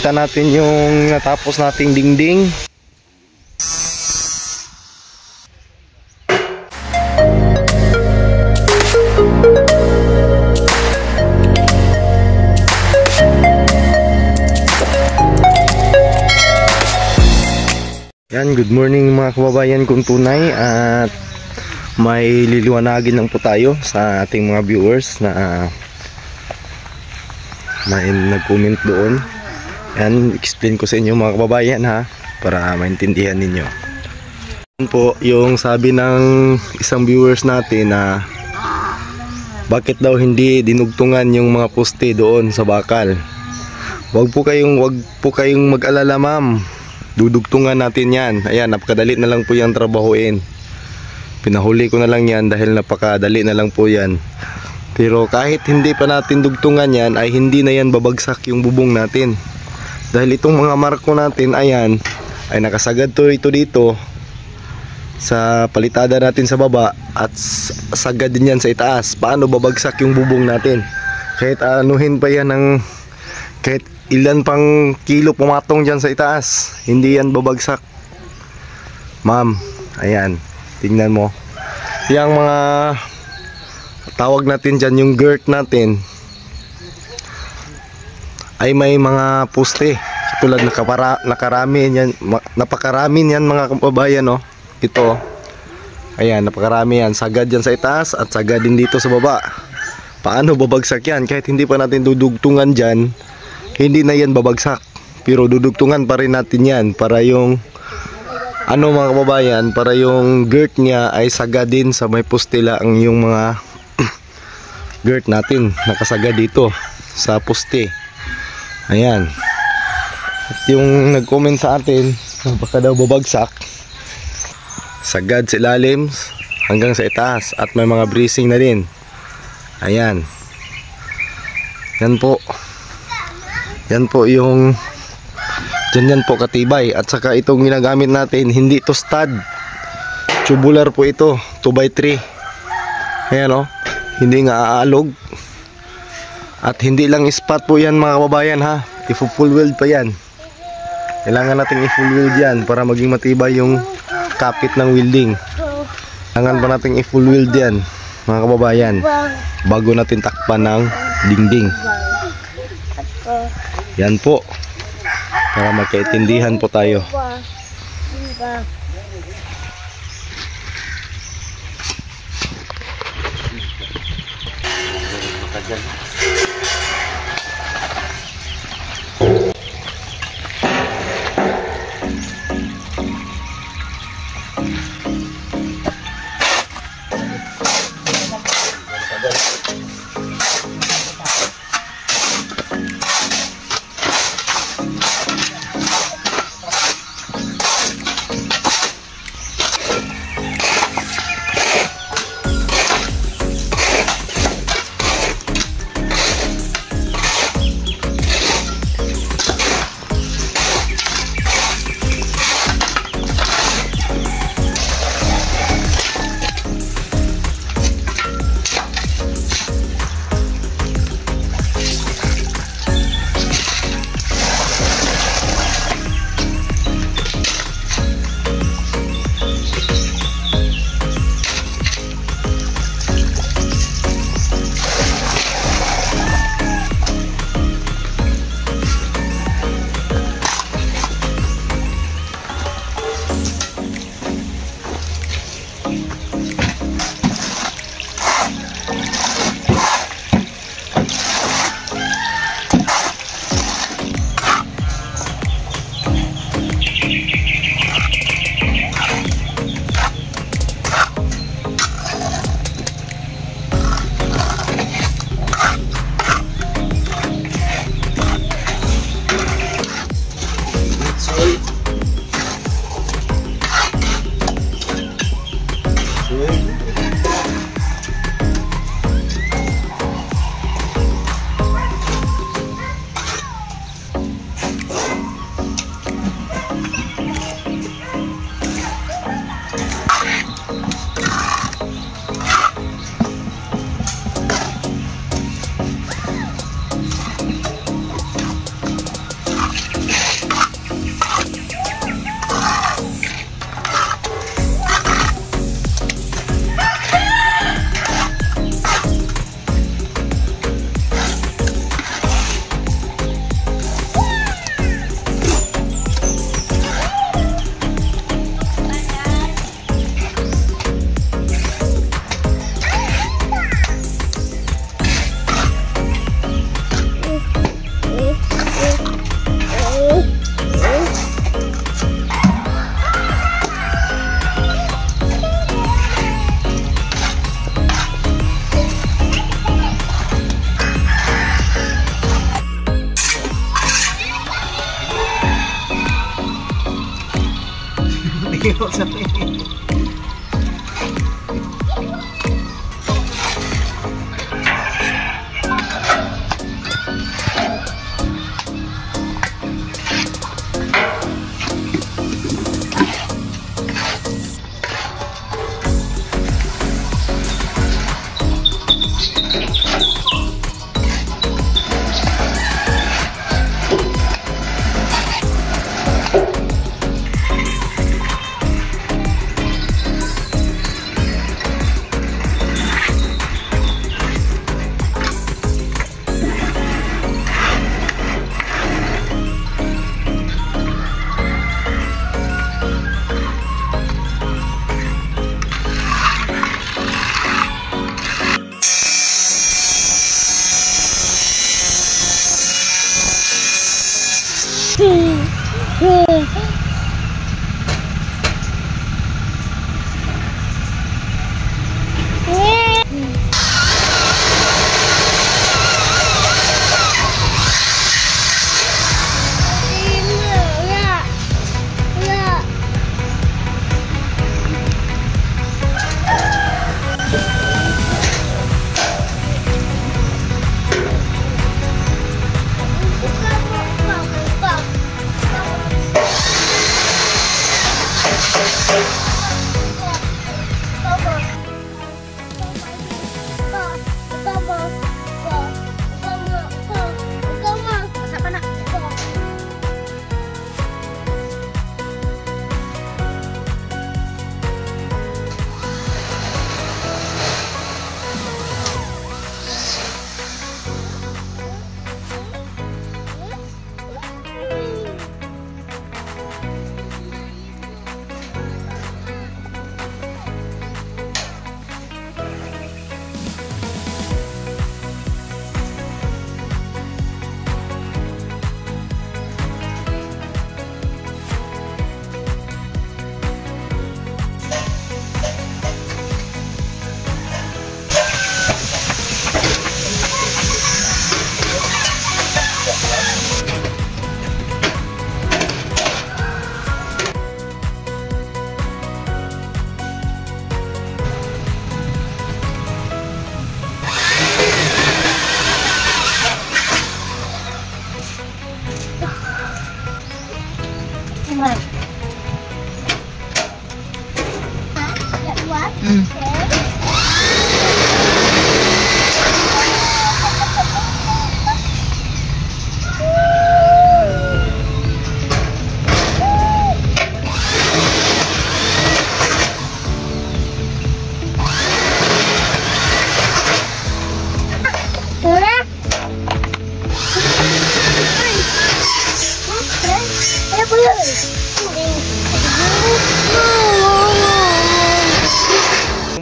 Kita natin yung natapos nating dingding. Yan, good morning mga kababayan kong tunay, at may liliwanagin lang po tayo sa ating mga viewers na may nag-comment doon. Yan, explain ko sa inyo mga kababayan ha, para maintindihan ninyo. Yan po yung sabi ng isang viewers natin na bakit daw hindi dinugtungan yung mga poste doon sa bakal. Wag po kayong mag-alala ma'am, dudugtungan natin yan. Ayan, napakadali na lang po yung trabahuin. Pinahuli ko na lang yan dahil napakadali na lang po yan. Pero kahit hindi pa natin dugtungan yan, ay hindi na yan babagsak yung bubong natin. Dahil itong mga marko natin, ayan, ay nakasagad to ito dito sa palitada natin sa baba, at sagad din yan sa itaas. Paano babagsak yung bubong natin? Kahit anuhin pa yan ng kahit ilan pang kilo pumatong dyan sa itaas, hindi yan babagsak ma'am. Ayan, tingnan mo yung mga tawag natin dyan, yung girt natin ay may mga poste tulad napakarami yan mga kababayan, no? Ito, ayan, napakarami yan, sagad yan sa itaas at sagad din dito sa baba. Paano babagsak yan? Kahit hindi pa natin dudugtungan dyan, hindi na yan babagsak, pero dudugtungan pa rin natin yan para yung mga kababayan, para yung girt niya ay sagad din sa may poste lang, yung mga girt natin nakasagad dito sa poste. Ayan, at yung nag-comment sa atin baka daw babagsak, sagad sa ilalim hanggang sa itaas at may mga bracing na din. Ayan, yan po yung yan po katibay. At saka itong ginagamit natin, hindi ito stud, tubular po ito, 2x3. Ayan, hindi nga aalog. At hindi lang spot po yan mga kababayan ha, i-full weld pa yan. Kailangan natin i-full weld yan para maging matibay yung kapit ng welding. Kailangan pa natin i-full weld yan mga kababayan bago natin takpan ng dingding. Yan po, para magkaintindihan po tayo.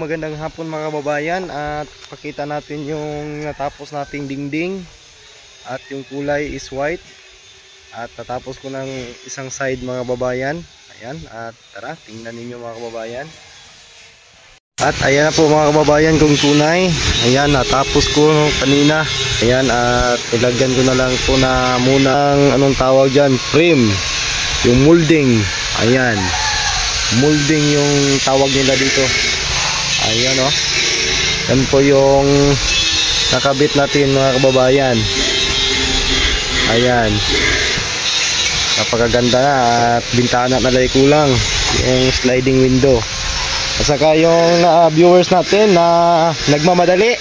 Magandang hapon mga kababayan, at pakita natin yung natapos nating dingding at yung kulay is white, at natapos ko ng isang side mga kababayan. Ayan, at tara tingnan ninyo mga kababayan. At ayan na po mga kababayan kung tunay. Ayan, natapos ko kanina. Ayan, at ilagyan ko na lang po na munang anong tawag dyan, frame, yung molding. Ayan, molding yung tawag nila dito. Ayan o, yan po yung nakabit natin mga kababayan. Ayan, napakaganda na, at bintana na lang kulang yung sliding window. At saka yung viewers natin na nagmamadali,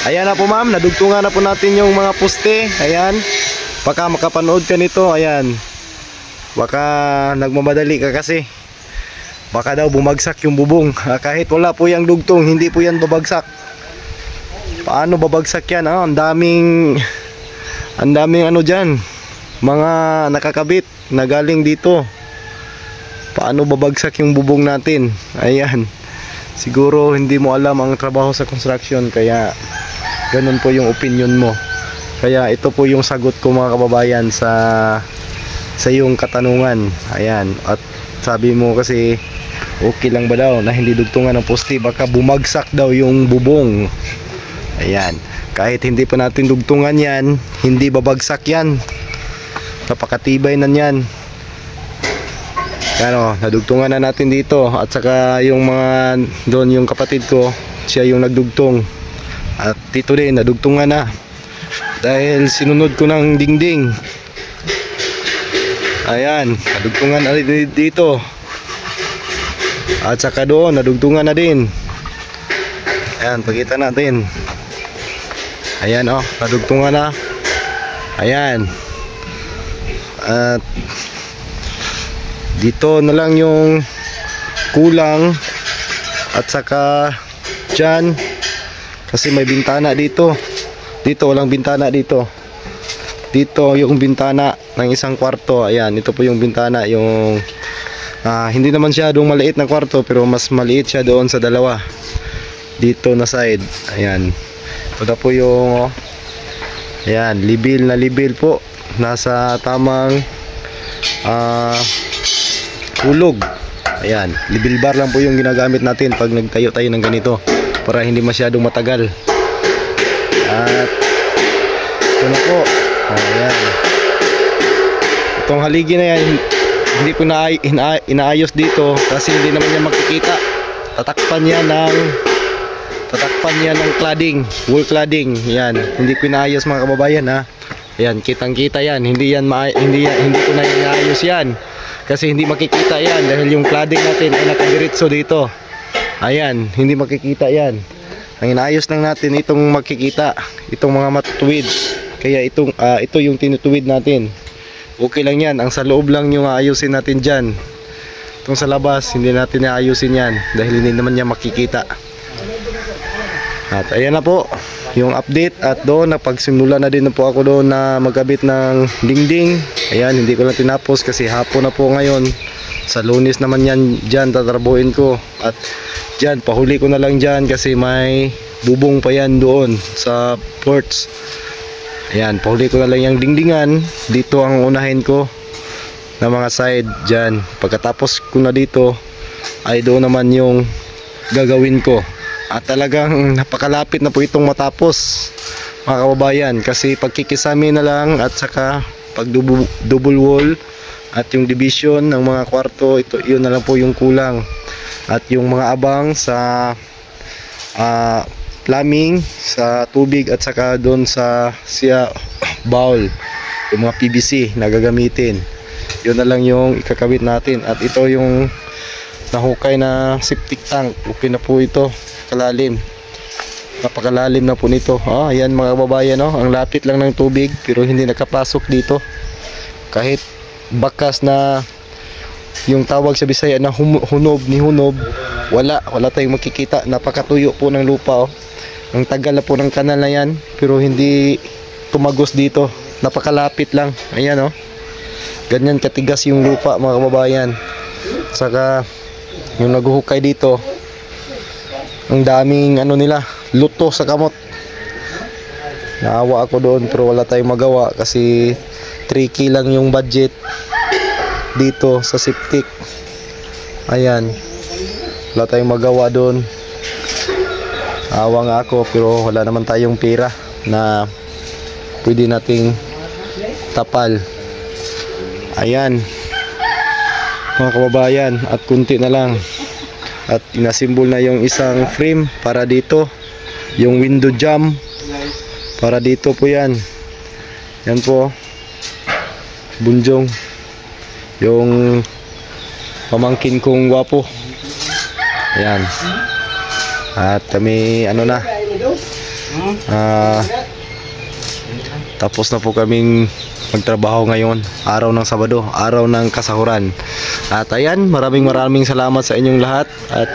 ayan na po ma'am, nadugtungan na po natin yung mga poste. Ayan, baka makapanood ka nito, ayan, baka nagmamadali ka kasi baka daw bumagsak yung bubong. Kahit wala po yung dugtong, hindi po yan babagsak. Paano babagsak yan? Ang daming ano dyan, mga nakakabit na galing dito. Paano babagsak yung bubong natin? Ayan, siguro hindi mo alam ang trabaho sa construction, kaya ganun po yung opinion mo. Kaya ito po yung sagot ko mga kababayan sa iyong katanungan. Ayan, at sabi mo kasi okay lang ba daw na hindi dugtungan ng poste, baka bumagsak daw yung bubong. Ayan, kahit hindi pa natin dugtungan yan, hindi babagsak yan, napakatibay na yan. Ano, nadugtungan na natin dito. At saka yung mga doon, yung kapatid ko, siya yung nagdugtong. At dito din nadugtungan na dahil sinunod ko ng dingding. Ayan, nadugtungan na dito. At saka doon nadugtungan na din. Ayan, pakita natin. Ayan, oh, nadugtungan na. Ayan. At dito na lang yung kulang. At saka dyan, kasi may bintana dito. Dito walang bintana dito. Dito yung bintana ng isang kwarto. Ayan, ito po yung bintana. Yung hindi naman siya doon maliit na kwarto, pero mas maliit siya doon sa dalawa dito na side. Ayan, ito na po yung ayan, libil na libil po. Nasa tamang hulog. Ayan, libil bar lang po yung ginagamit natin pag nagtayo tayo ng ganito, para hindi masyadong matagal. At ito na po. Ayan, itong haligi na yan, hindi ko na inaayos dito kasi hindi naman yan makikita. Tatakpan yan ng cladding, wool cladding. Yan, hindi ko inaayos mga kababayan, ha. Ayan, kitang-kita yan. Hindi ko na inaayos yan kasi hindi makikita yan dahil yung cladding natin ay nakadiretso dito. Ayan, hindi makikita yan. Ang inaayos lang natin itong makikita, itong mga matutuwid. Kaya ito yung tinutuwid natin. Okay lang yan, ang sa loob lang yung aayusin natin dyan. Itong sa labas, hindi natin aayusin yan dahil hindi naman niya makikita. At ayan na po yung update. At doon napagsimula na din po ako doon na magkabit ng dingding. Ayan, hindi ko lang tinapos kasi hapon na po ngayon. Sa Lunes naman yan dyan tatrabuhin ko. At dyan, pahuli ko na lang dyan kasi may bubong pa yan doon sa ports. Ayan, pahuli ko na lang yung dingdingan. Dito ang unahin ko na mga side dyan. Pagkatapos ko na dito ay doon naman yung gagawin ko. At talagang napakalapit na po itong matapos mga kababayan, kasi pagkikisami na lang at saka pag double wall at yung division ng mga kwarto, yun na lang po yung kulang. At yung mga abang sa plumbing, sa tubig at saka doon sa bowl, yung mga PVC na gagamitin, yun na lang yung ikakabit natin. At ito yung nahukay na septic tank, okay na po ito, kalalim, napakalalim na po nito. Ayan mga kababayan, no? Ang lapit lang ng tubig pero hindi nakapasok dito. Kahit bakas na yung tawag sa Bisaya na hunob, wala tayong makikita. Napakatuyo po ng lupa, oh. Ang tagal na po ng kanal na yan pero hindi tumagos dito, napakalapit lang. Ayan, oh, ganyan katigas yung lupa mga kababayan. Saka yung naghuhukay dito, ang daming nila, luto sa kamot. Naawa ako doon pero wala tayong magawa kasi 3K lang yung budget dito sa septic. Ayan, wala tayong magawa doon. Awa nga ako pero wala naman tayong pera na pwede nating tapal. Ayan mga kababayan, at kunti na lang at inasimbol na yung isang frame para dito, yung window jamb para dito po yan. Yan po Bunjong, yung pamangkin kong gwapo. Ayan, at kami tapos na po kaming magtrabaho ngayon, araw ng Sabado, araw ng kasahuran. At ayan, maraming salamat sa inyong lahat at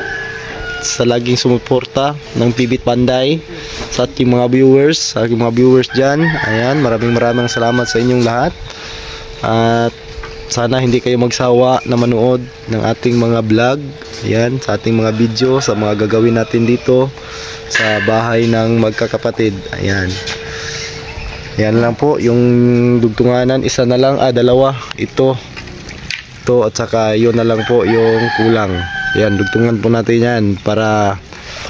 sa laging sumuporta ng Pibit Panday, sa ating mga viewers, dyan. Ayan, maraming salamat sa inyong lahat. At sana hindi kayo magsawa na manood ng ating mga vlog. Ayan, sa ating mga video, sa mga gagawin natin dito sa bahay ng magkakapatid. Ayan, yan lang po yung dugtunganan, isa na lang, dalawa, ito at saka yun na lang po yung kulang. Yan, dugtungan po natin yan para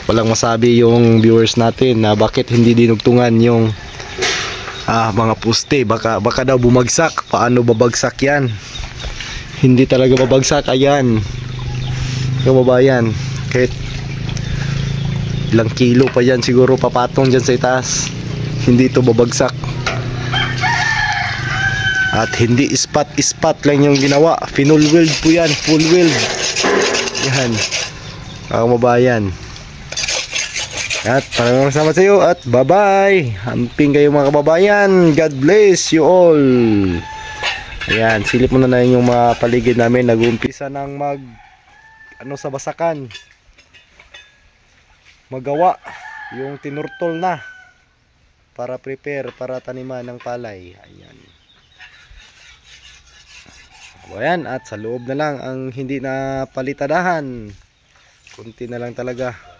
walang masabi yung viewers natin na bakit hindi dinugtungan yung mga poste. Baka daw bumagsak. Paano babagsak yan? hindi talaga babagsak. Ayan, kababayan, kahit ilang kilo pa yan siguro papatong dyan sa itaas, hindi ito babagsak. At hindi ispat lang yung ginawa, full weld po yan, full weld. Yan, kababayan. At maraming salamat sa iyo at bye bye. Hamping kayo mga kababayan. God bless you all. Ayan, silip muna na yung mga paligid namin. Nag-uumpisa ng sa basakan. Magawa yung tinurtol na para prepare para taniman ng palay. Ayan. Ayan, at sa loob na lang ang hindi na palitadahan. Kunti na lang talaga.